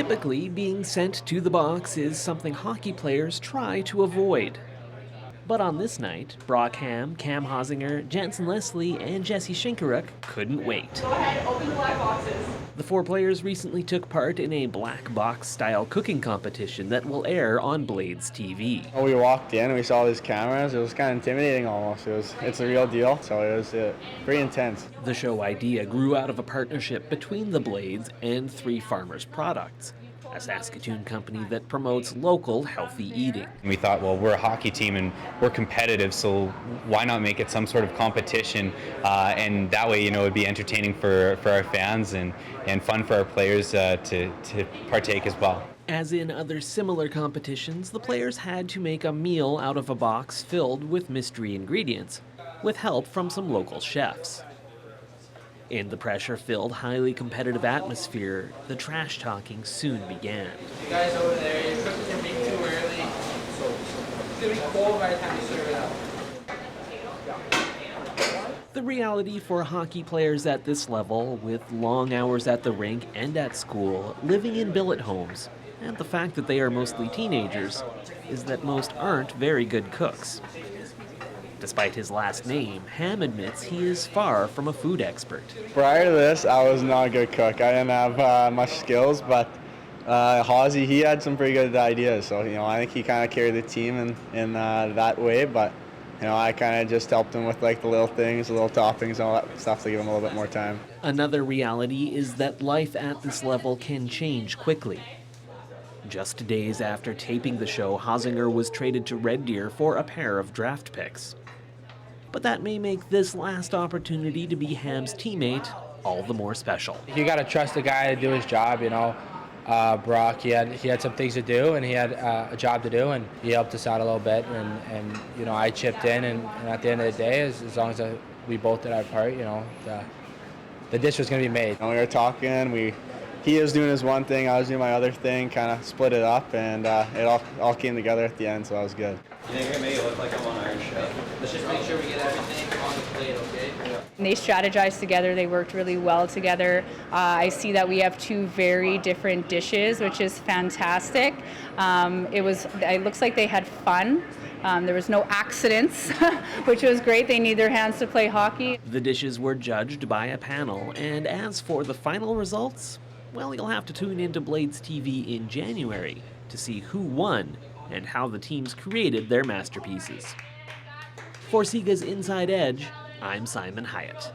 Typically, being sent to the box is something hockey players try to avoid. But on this night, Brock Ham, Cam Hosinger, Jensen Leslie, and Jesse Shinkaruk couldn't wait. Go ahead, open the black boxes. The four players recently took part in a black box-style cooking competition that will air on Blades TV. We walked in and we saw these cameras. It was kind of intimidating almost. It's a real deal, so it was pretty intense. The show idea grew out of a partnership between the Blades and Three Farmers Products, a Saskatoon company that promotes local, healthy eating. We thought, well, we're a hockey team and we're competitive, so why not make it some sort of competition? And that way, it'd be entertaining for our fans and fun for our players to partake as well. As in other similar competitions, the players had to make a meal out of a box filled with mystery ingredients, with help from some local chefs. In the pressure-filled, highly competitive atmosphere, the trash-talking soon began. You guys over there, you're cooking your meat too early, so it's going to be cold by the time you serve it out. The reality for hockey players at this level, with long hours at the rink and at school, living in billet homes, and the fact that they are mostly teenagers, is that most aren't very good cooks. Despite his last name, Ham admits he is far from a food expert. Prior to this, I was not a good cook. I didn't have much skills, but Hossie, he had some pretty good ideas. So, I think he kind of carried the team in that way. But, I kind of just helped him with like the little things, the little toppings, all that stuff to give him a little bit more time. Another reality is that life at this level can change quickly. Just days after taping the show, Hosinger was traded to Red Deer for a pair of draft picks. But that may make this last opportunity to be Ham's teammate all the more special. You got to trust the guy to do his job, Brock, he had some things to do, and he had a job to do, and he helped us out a little bit, and I chipped in, and at the end of the day, as long as we both did our part, the dish was going to be made. We were talking, he was doing his one thing, I was doing my other thing, kind of split it up, and it all came together at the end, so that was good. You think it made it look like I'm on Iron Chef? Let's just make sure we get everything on the plate, okay? They strategized together, they worked really well together. I see that we have two very different dishes, which is fantastic. It looks like they had fun. There was no accidents, which was great. They need their hands to play hockey. The dishes were judged by a panel, and as for the final results, well, you'll have to tune into Blades TV in January to see who won and how the teams created their masterpieces. For Sega's Inside Edge, I'm Simon Hyatt.